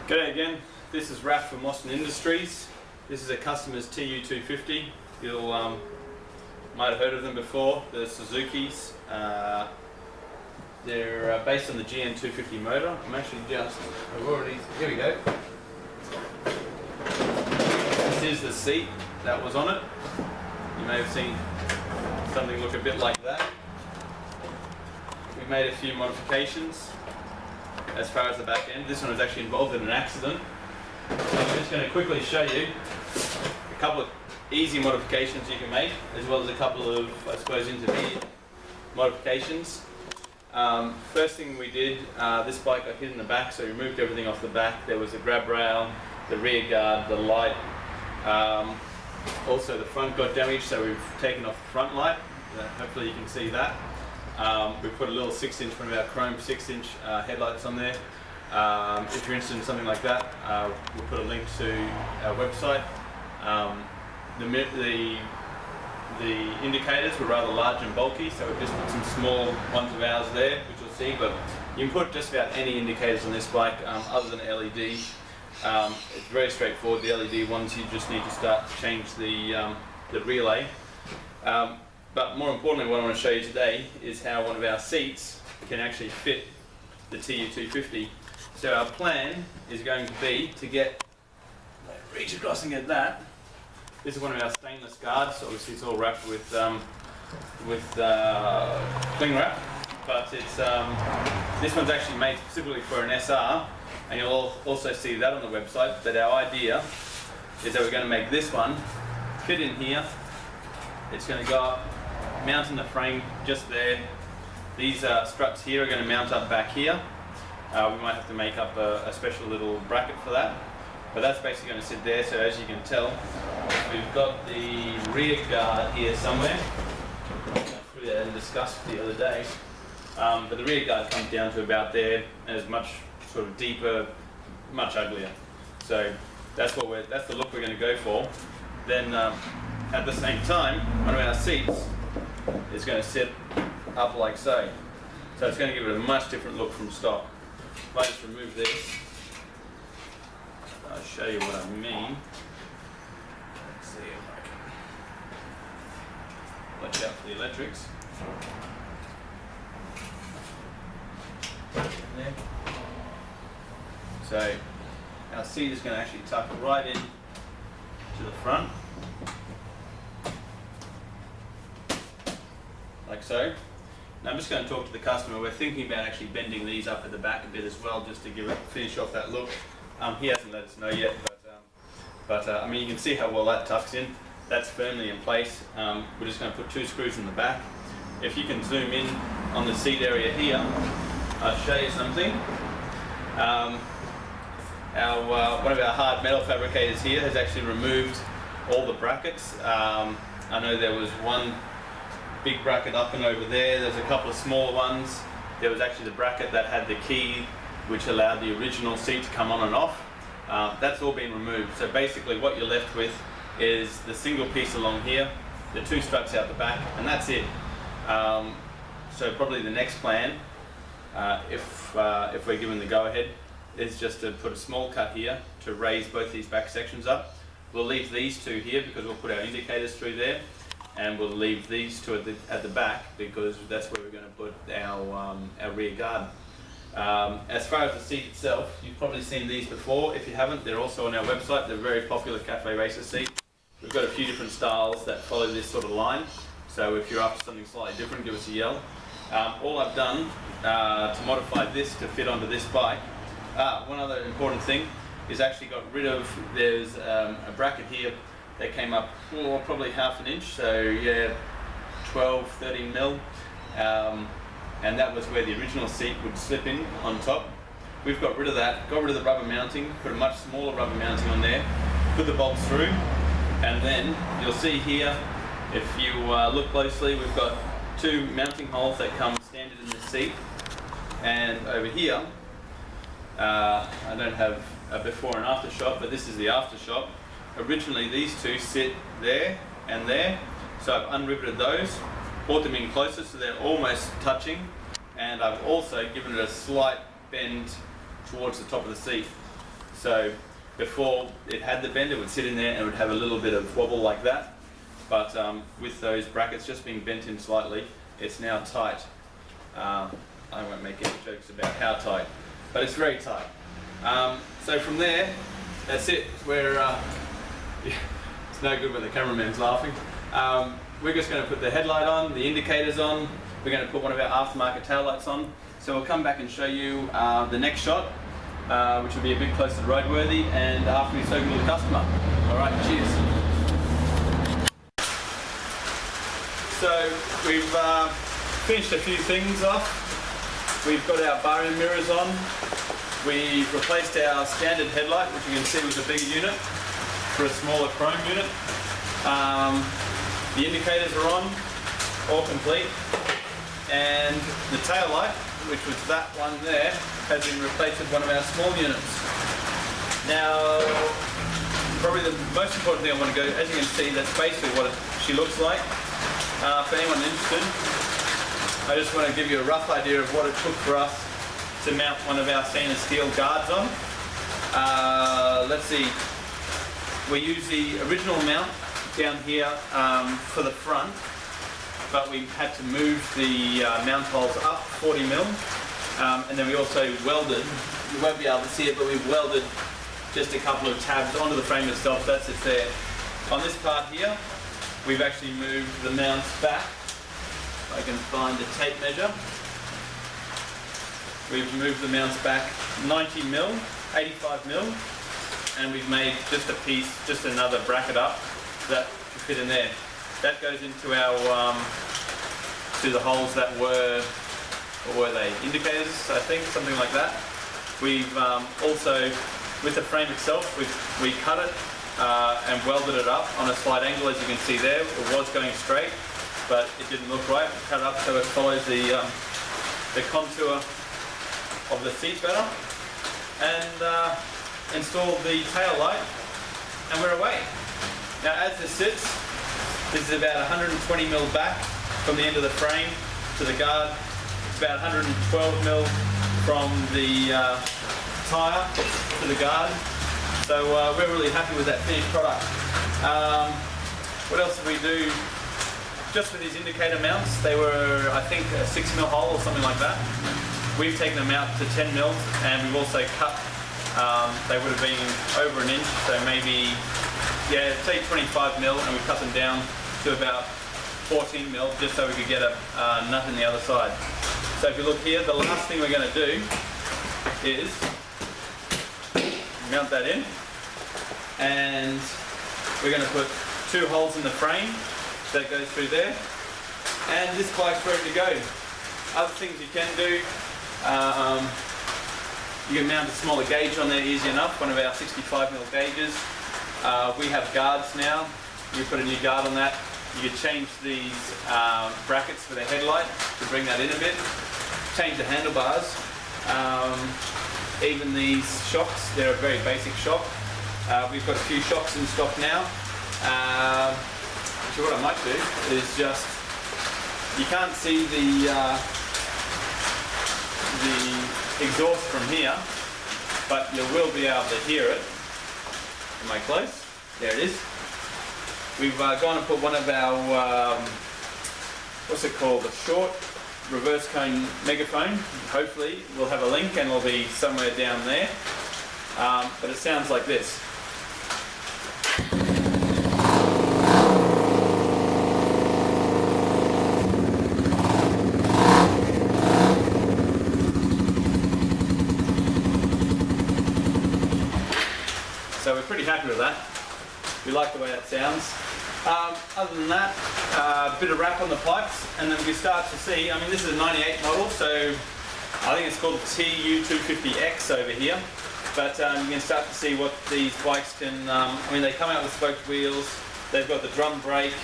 G'day again, this is Raph from Mostyn Industries. This is a customer's TU250. You'll might have heard of them before, the Suzuki's. They're based on the GN250 motor. I'm actually here we go. This is the seat that was on it. You may have seen something look a bit like that. We made a few modifications as far as the back end. This one was actually involved in an accident. So I'm just going to quickly show you a couple of easy modifications you can make, as well as a couple of, I suppose, intermediate modifications. First thing we did, this bike got hit in the back, so we removed everything off the back. There was a grab rail, the rear guard, the light. Also the front got damaged, so we've taken off the front light. Hopefully you can see that. We put a little 6-inch, one of our chrome 6-inch headlights on there. If you're interested in something like that, we'll put a link to our website. The indicators were rather large and bulky, so we've just put some small ones of ours there, which you'll see, but you can put just about any indicators on this bike other than LED. It's very straightforward. The LED ones, you just need to start to change the relay. But more importantly, what I want to show you today is how one of our seats can actually fit the TU250. So our plan is going to be to get, reach across and get that. This is one of our stainless guards. Obviously, it's all wrapped with cling wrap, but it's this one's actually made specifically for an SR, and you'll also see that on the website. But our idea is that we're going to make this one fit in here. It's going to go up, mount in the frame just there. These struts here are going to mount up back here. We might have to make up a special little bracket for that, but that's basically going to sit there. So as you can tell, we've got the rear guard here somewhere. I threw that and discussed the other day, but the rear guard comes down to about there and is much sort of deeper, much uglier. So that's the look we're going to go for. Then at the same time, one of our seats is going to sit up like so. So it's going to give it a much different look from stock. If I just remove this, I'll show you what I mean. Let's see if I can watch out for the electrics. There. So our seat is going to actually tuck right in to the front, like so. Now I'm just going to talk to the customer. We're thinking about actually bending these up at the back a bit as well, just to finish off that look. He hasn't let us know yet, but I mean, you can see how well that tucks in. That's firmly in place. We're just going to put 2 screws in the back. If you can zoom in on the seat area here, I'll show you something. One of our hard metal fabricators here has actually removed all the brackets. I know there was one big bracket up and over there. There's a couple of smaller ones. There was actually the bracket that had the key which allowed the original seat to come on and off. That's all been removed. So basically what you're left with is the single piece along here, the 2 struts out the back, and that's it. So probably the next plan, if we're given the go-ahead, is just to put a small cut here to raise both these back sections up. We'll leave these 2 here because we'll put our indicators through there, and we'll leave these 2 at the back because that's where we're going to put our rear guard. As far as the seat itself, you've probably seen these before. If you haven't, they're also on our website. They're a very popular cafe racer seat. We've got a few different styles that follow this sort of line, so if you're after something slightly different, give us a yell. All I've done to modify this to fit onto this bike, one other important thing is actually got rid of, there's a bracket here that came up probably ½ an inch, so yeah, 12, 13 mil. And that was where the original seat would slip in on top. We've got rid of that, got rid of the rubber mounting, put a much smaller rubber mounting on there, put the bolts through, and then you'll see here, if you look closely, we've got 2 mounting holes that come standard in this seat. And over here, I don't have a before and after shot, but this is the after shot. Originally these 2 sit there and there, so I've unriveted those, brought them in closer so they're almost touching, and I've also given it a slight bend towards the top of the seat. So before it had the bend, it would sit in there and it would have a little bit of wobble like that. But with those brackets just being bent in slightly, it's now tight. I won't make any jokes about how tight, but it's very tight. So from there, that's it. It's no good when the cameraman's laughing. We're just going to put the headlight on, the indicators on. We're going to put one of our aftermarket tail lights on. So we'll come back and show you the next shot, which will be a bit closer to roadworthy, and after we've spoken to the customer. All right, cheers. So we've finished a few things off. We've got our bar end mirrors on. We've replaced our standard headlight, which you can see was a bigger unit, for a smaller chrome unit. The indicators are on, all complete. And the tail light, which was that one there, has been replaced with one of our small units. Now, probably the most important thing I want to go, as you can see, that's basically what she looks like. For anyone interested, I just want to give you a rough idea of what it took for us to mount one of our stainless steel guards on. Let's see, we use the original mount down here for the front, but we had to move the mount holes up 40 mil, and then we also welded, you won't be able to see it, but we've welded just a couple of tabs onto the frame itself. That's it there. On this part here, we've actually moved the mounts back. If I can find the tape measure. We've moved the mounts back 90 mil, 85 mil, and we've made just a piece, just another bracket up that can fit in there. That goes into our, to the holes that were, or were they, indicators, I think, something like that. We've also, with the frame itself, we cut it and welded it up on a slight angle, as you can see there. It was going straight, but it didn't look right. We cut it up so it follows the contour of the seat better, and installed the tail light, and we're away. Now, as this sits, this is about 120 mil back from the end of the frame to the guard. It's about 112 mil from the tyre to the guard. So we're really happy with that finished product. What else did we do? Just with these indicator mounts, they were, I think, a 6 mil hole or something like that. We've taken them out to 10 mils, and we've also cut, they would have been over an inch, so maybe, yeah, say 25 mil, and we cut them down to about 14 mil, just so we could get a nut in the other side. So if you look here, the last thing we're going to do is mount that in, and we're going to put 2 holes in the frame that goes through there, and this bike's ready to go. Other things you can do, you can mount a smaller gauge on there easy enough, one of our 65 mil gauges. We have guards now. You put a new guard on that. You can change these brackets for the headlight to bring that in a bit. Change the handlebars. Even these shocks, they're a very basic shock. We've got a few shocks in stock now. So what I might do is just, you can't see the exhaust from here, but you will be able to hear it. Am I close? There it is. We've gone and put one of our, what's it called, a short reverse cone megaphone. Hopefully we'll have a link and it'll be somewhere down there. But it sounds like this. So we're pretty happy with that. We like the way that sounds. Other than that, a bit of wrap on the pipes, and then we start to see, I mean, this is a 98 model, so I think it's called TU250X over here. But you can start to see what these bikes can, I mean, they come out with spoked wheels, they've got the drum brake,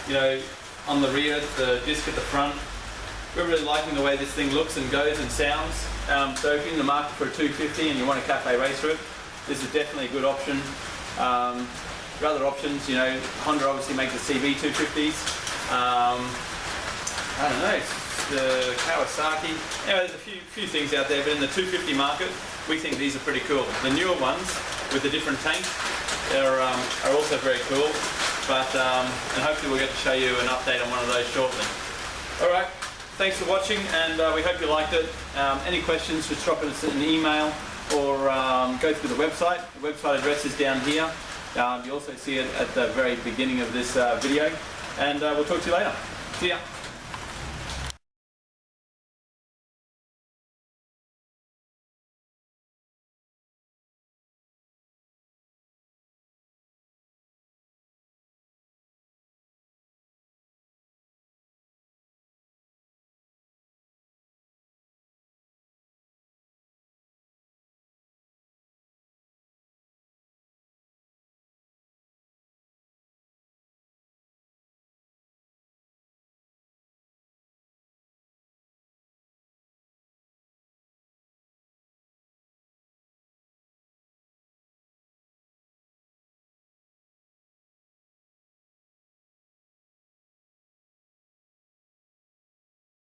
you know, on the rear, the disc at the front. We're really liking the way this thing looks and goes and sounds. So if you're in the market for a 250 and you want a cafe racer it, this is definitely a good option. There are other options, you know, Honda obviously makes the CV 250s. I don't know, the Kawasaki. Anyway, there's a few things out there, but in the 250 market, we think these are pretty cool. The newer ones with the different tank are also very cool, but and hopefully we'll get to show you an update on one of those shortly. Alright, thanks for watching, and we hope you liked it. Any questions, just drop us an email or go through the website. The website address is down here. You also see it at the very beginning of this video, and we'll talk to you later. See ya.